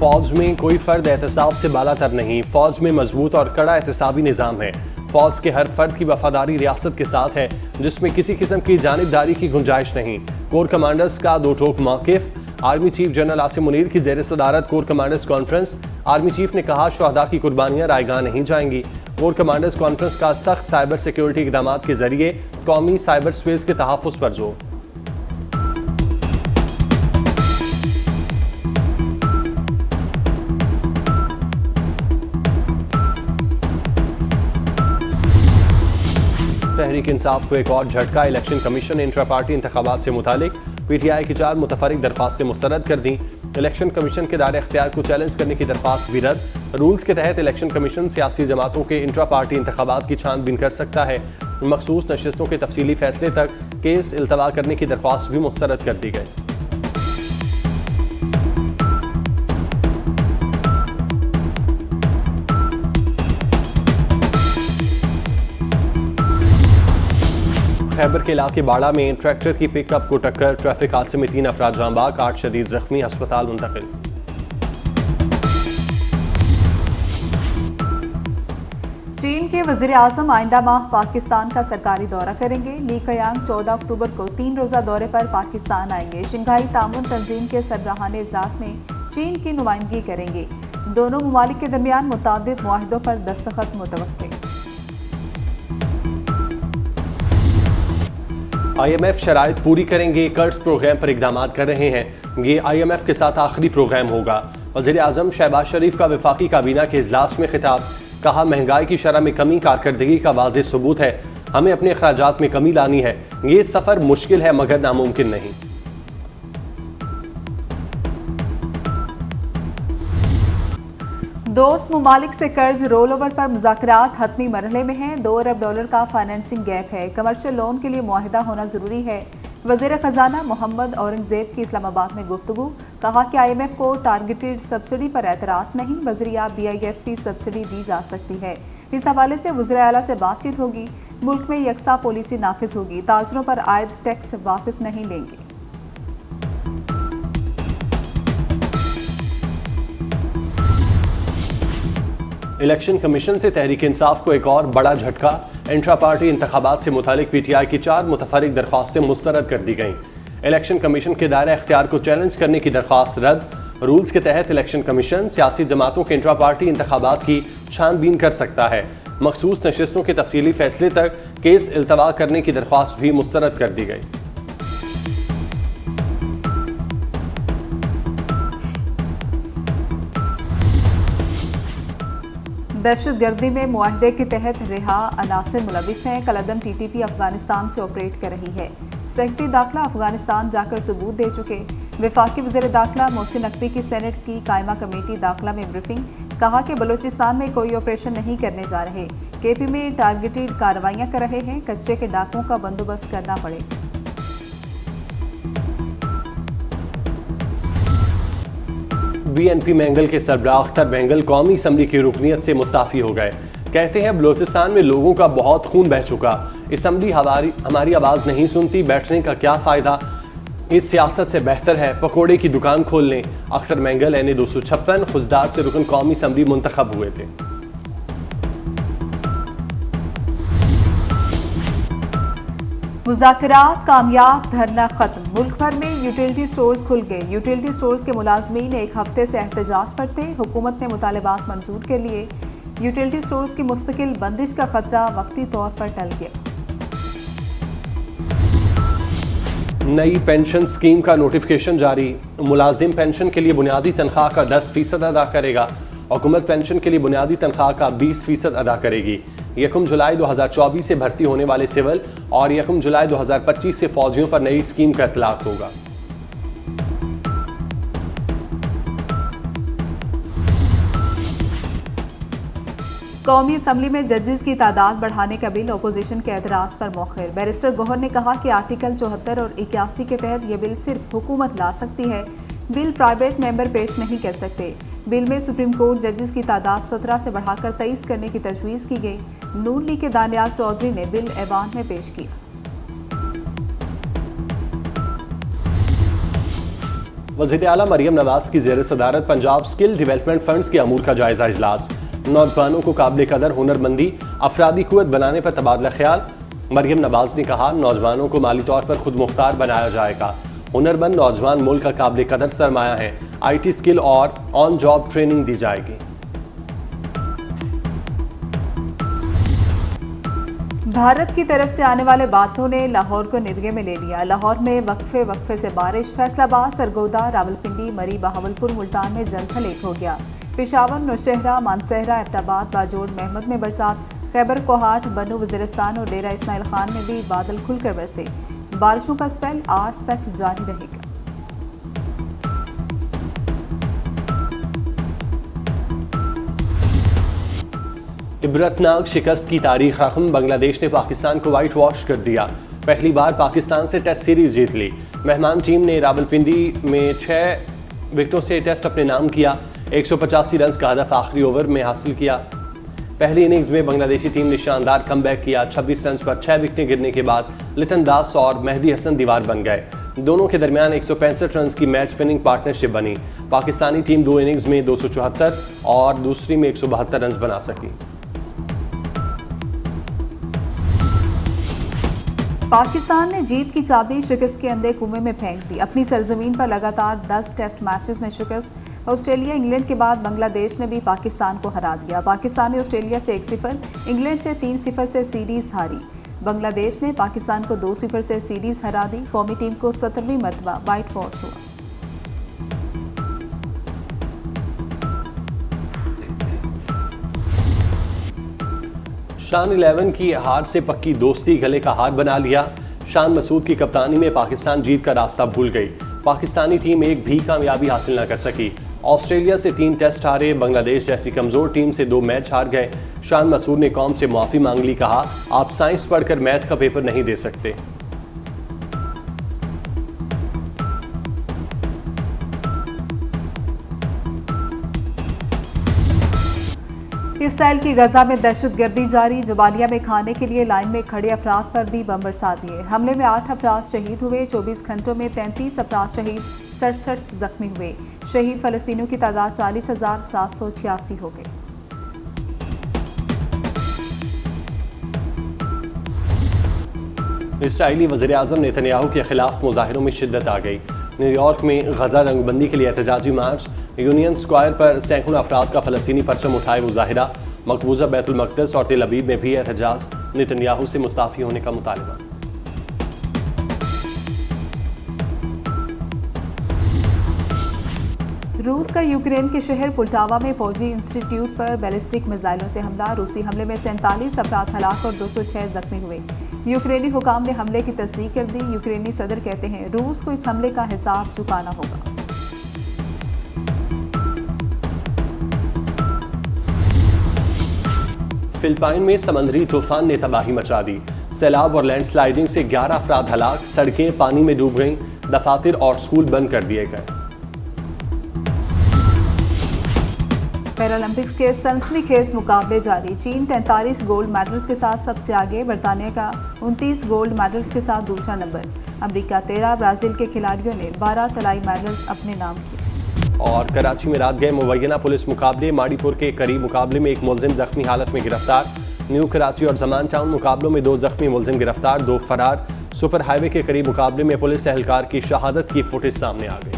फौज में कोई फर्द एहतसाब से बालातर नहीं। फौज में मजबूत और कड़ा एहतसाबी निज़ाम है। फौज के हर फर्द की वफादारी रियासत के साथ है, जिसमें किसी किस्म की जानिबदारी की गुंजाइश नहीं। कोर कमांडर्स का दो टोक मौक़िफ़। Army chief general Asim Munir की ज़ेर सदारत corps commanders conference. Army chief ने कहा, शहदा की कुर्बानियाँ रायगां नहीं जाएंगी। कोर कमांडर्स कॉन्फ्रेंस का सख्त साइबर सिक्योरिटी इक़दाम के जरिए कौमी साइबर स्पेस के तहफ़्फ़ुज़ पर जोर। तहरीक इंसाफ को एक और झटका। इलेक्शन कमीशन ने इंट्रा पार्टी इंतखाबात से मुतालिक PTI की 4 मुतफरिक दरख्वास्तें मुस्तरद कर दी। इलेक्शन कमीशन के दायरे इख्तियार को चैलेंज करने की दरख्वास्त भी रद्द। रूल्स के तहत इलेक्शन कमीशन सियासी जमातों के इंट्रा पार्टी इंतखाबात की छानबीन कर सकता है। मखसूस नशिस्तों के तफसीली फैसले तक केस इल्तवा करने की दरख्वास्त भी मुस्तरद कर दी गई। खैबर के इलाके बाड़ा में ट्रैक्टर की पिकअप को टक्कर। ट्रैफिक हादसे में 3 अफराद जाँ बाग, 8 शदीद जख्मी, अस्पताल मुंतकिल। चीन के वज़ीर आज़म आइंदा माह पाकिस्तान का सरकारी दौरा करेंगे। ली कयांग 14 अक्टूबर को 3 रोज़ा दौरे पर पाकिस्तान आएंगे। शंघाई ताउन तंजीम के सरबराहाने इजलास में चीन की नुमाइंदगी करेंगे। दोनों ममालिक के दरमियान मुतअद्दिद मुआहिदों पर दस्तखत मुतवक्किल। IMF शराइत पूरी करेंगे। कर्ज प्रोग्राम पर इकदाम कर रहे हैं। ये IMF के साथ आखिरी प्रोग्राम होगा। वज़ीर आज़म शहबाज शरीफ का वफाकी काबीना के इजलास में खिताब। कहा, महंगाई की शरह में कमी कारकर्दगी का वाज़ेह सबूत है। हमें अपने अखराजात में कमी लानी है। ये सफ़र मुश्किल है मगर नामुमकिन नहीं। दोस्त ममालिक से कर्ज रोल ओवर पर मुज़ाकरात हतमी मरहले में हैं। $2 अरब का फाइनेंसिंग गैप है। कमर्शियल लोन के लिए मुआहिदा होना ज़रूरी है। वज़ीर ख़जाना मोहम्मद औरंगज़ेब की इस्लामाबाद में गुफ्तगू। कहा कि IMF को टारगेटेड सब्सिडी पर एतराज़ नहीं, बजरिया BISP सब्सिडी दी जा सकती है। इस हवाले से वज़ीर आला से बातचीत होगी। मुल्क में यकसा पॉलिसी नाफिज होगी। ताजरों पर आयद टैक्स वापस नहीं लेंगे। इलेक्शन कमीशन से तहरीक इंसाफ को एक और बड़ा झटका। इंट्रा पार्टी इंतखाबात से मुतालिक PTI की 4 मुतफरिक दरख्वास्तें मुस्तरद कर दी गईं। इलेक्शन कमीशन के दायरे इख्तियार को चैलेंज करने की दरख्वास्त रद्द। रूल्स के तहत इलेक्शन कमीशन सियासी जमातों के इंट्रा पार्टी इंतखाबात की छानबीन कर सकता है। मखसूस नशिस्तों के तफसीली फैसले तक केस इल्तवा करने की दरख्वास्त भी मुस्तरद कर दी गई। दहशत गर्दी में मुआहदे के तहत रिहा अनासिर मुलविस हैं। कलअदम TTP अफगानिस्तान से ऑपरेट कर रही है। सेक्रेटरी दाखिला अफगानिस्तान जाकर सबूत दे चुके। वफाकी वज़ीर दाखिला मोहसिन नकवी की सेनेट की कायमा कमेटी दाखिला में ब्रीफिंग। कहा कि बलूचिस्तान में कोई ऑपरेशन नहीं करने जा रहे। KP में टारगेटेड कार्रवाइयाँ कर रहे हैं। कच्चे के डाकुओं का बंदोबस्त करना पड़ेगा। BNP मैंगल के सरबराह अख्तर मैंगल कौमी असम्बली की रुकनीत से मुस्ताफ़ी हो गए। कहते हैं, बलूचिस्तान में लोगों का बहुत खून बह चुका। असम्बली हमारी आवाज़ नहीं सुनती, बैठने का क्या फ़ायदा। इस सियासत से बेहतर है पकौड़े की दुकान खोल लें। अख्तर मैंगल NA 256 खुजदार से रुकन कौमी असम्बली मुंतखब हुए थे। मुज़ाकरात कामयाब, धरना खत्म। मुल्क भर में यूटिलिटी स्टोर्स खुल गए। यूटिलिटी स्टोर्स के मुलाजमीन 1 हफ्ते से एहतजाज पर थे। हुकूमत ने मुतालबात मंजूर कर लिए। यूटिलिटी स्टोर्स की मुस्तकिल बंदिश का खतरा वक्ती तौर पर टल गया। नई पेंशन स्कीम का नोटिफिकेशन जारी। मुलाजिम पेंशन के लिए बुनियादी तनख्वाह का 10% अदा करेगा। हुकूमत पेंशन के लिए बुनियादी तनख्वाह का 20% अदा करेगी। 1 जुलाई 2024 से भर्ती होने वाले सिविल और 1 जुलाई 2025 से फौजियों पर नई स्कीम का इतलाक होगा। कौमी असम्बली में जजेस की तादाद बढ़ाने का बिल अपोजिशन के एतराज़ पर मौखिर। बैरिस्टर गौहर ने कहा कि आर्टिकल 74 और 81 के तहत यह बिल सिर्फ हुकूमत ला सकती है। बिल प्राइवेट मेंबर पेश नहीं कर सकते। बिल में सुप्रीम कोर्ट जजेस की तादाद 17 से बढ़ाकर 23 करने की तजवीज़ की गई। नून लीग के दानियाल चौधरी ने बिल ऐवान में पेश किया। वज़ीर आला मरियम नवाज की ज़ेर सदारत पंजाब स्किल डेवलपमेंट फंड्स के अमूर का जायजा इजलास। नौजवानों को काबिल कदर हुनरमंदी अफरादी कुव्वत बनाने पर तबादला ख्याल। मरियम नवाज ने कहा, नौजवानों को माली तौर पर खुद मुख्तार बनाया जाएगा। हुनरमंद नौजवान मुल्क का काबिल कदर सरमाया है। IT स्किल और ऑन जॉब ट्रेनिंग दी जाएगी। भारत की तरफ से आने वाले बादलों ने लाहौर को निगरानी में ले लिया। लाहौर में वक्फे से बारिश। फैसलाबाद, सरगोदा, रावलपिंडी, मरी, बहावलपुर, मुल्तान में जलथल एक हो गया। पेशावर, नौशहरा, मानसहरा, एबटाबाद, बाजोड़, महमद में बरसात। खैबर कोहाट, बनू, वज़ीरिस्तान और डेरा इस्माइल खान में भी बादल खुलकर बरसे। बारिशों का स्पेल आज तक जारी रहेगा। इबरतनाक शिकस्त की तारीख रकम। बांग्लादेश ने पाकिस्तान को वाइट वॉश कर दिया। पहली बार पाकिस्तान से टेस्ट सीरीज जीत ली। मेहमान टीम ने रावलपिंडी में 6 विकेटों से टेस्ट अपने नाम किया। 185 रन का हदफ आखिरी ओवर में हासिल किया। पहली इनिंग्स में बांग्लादेशी टीम ने शानदार कमबैक किया। 26 रन पर 6 विकेटें गिरने के बाद लितन दास और मेहदी हसन दीवार बन गए। दोनों के दरमियान 165 रन की मैच विनिंग पार्टनरशिप बनी। पाकिस्तानी टीम 2 इनिंग्स में 274 और दूसरी में 172 रन बना सकी। पाकिस्तान ने जीत की चाबी शिकस्त के अंधे कुएं में फेंक दी। अपनी सरजमीन पर लगातार 10 टेस्ट मैचेस में शिकस्त। ऑस्ट्रेलिया, इंग्लैंड के बाद बांग्लादेश ने भी पाकिस्तान को हरा दिया। पाकिस्तान ने ऑस्ट्रेलिया से 1-0, इंग्लैंड से 3-0 से सीरीज हारी। बांग्लादेश ने पाकिस्तान को 2-0 से सीरीज हरा दी। कौमी टीम को 17वीं मरतबा वाइट वॉश हुआ। शान 11 की हार से पक्की दोस्ती गले का हार बना लिया। शान मसूद की कप्तानी में पाकिस्तान जीत का रास्ता भूल गई। पाकिस्तानी टीम एक भी कामयाबी हासिल न कर सकी। ऑस्ट्रेलिया से 3 टेस्ट हारे। बांग्लादेश जैसी कमजोर टीम से 2 मैच हार गए। शान मसूद ने कौम से माफी मांग ली। कहा, आप साइंस पढ़कर मैथ का पेपर नहीं दे सकते। इसराइल की गजा में दहशतगर्दी जारी। जबालिया में खाने के लिए लाइन में खड़े अफराद पर भी बम बरसा दिए। हमले में 8 अफराद शहीद हुए। 24 घंटों में 33 अफराद शहीद, 67 जख्मी हुए। शहीद फलस्तीनियों की तादाद 40,786 हो गई। इसराइली वज़ीर आज़म नेतन्याहू के खिलाफ मुजाहिरों में शिद्दत आ गई। न्यूयॉर्क में गजा रंगबंदी के लिए एहतजाजी मार्च। यूनियन स्क्वायर पर सैकड़ों अफराद का फ़लस्तीनी परचम उठाए मुजाहिरा। मकबूजा बैतुल मक़दस और तेल अवीव में भी एहतजाज। नेतन्याहू से मुस्ताफ़ी होने का मुतालबा। रूस का यूक्रेन के शहर पुल्टावा में फौजी इंस्टीट्यूट पर बैलिस्टिक मिसाइलों से हमला। रूसी हमले में 47 अफराद हलाक और 206 जख्मी हुए। यूक्रेनी हुकाम ने हमले की तस्दीक कर दी। यूक्रेनी सदर कहते हैं, रूस को इस हमले का हिसाब चुकाना होगा। फिलिपाइन में समंदरी तूफान ने तबाही मचा दी। सैलाब और लैंडस्लाइडिंग से 11 अफराद हलाक। सड़कें पानी में डूब गईं। दफातर और स्कूल बंद कर दिए गए। पैरालंपिक्स के सनसनीखेज मुकाबले जारी। चीन 43 गोल्ड मेडल्स के साथ सबसे आगे। बरतानिया का 29 गोल्ड मेडल्स के साथ दूसरा नंबर। अमेरिका 13। ब्राजील के खिलाड़ियों ने 12 तलाई मेडल्स अपने नाम किए। और कराची में रात गए मुबैना पुलिस मुकाबले। माड़ीपुर के करीब मुकाबले में एक मुलजिम जख्मी हालत में गिरफ्तार। न्यू कराची और जमान टाउन मुकाबलों में 2 जख्मी मुलजिम गिरफ्तार, 2 फरार। सुपर हाईवे के करीब मुकाबले में पुलिस एहलकार की शहादत की फुटेज सामने आ गई।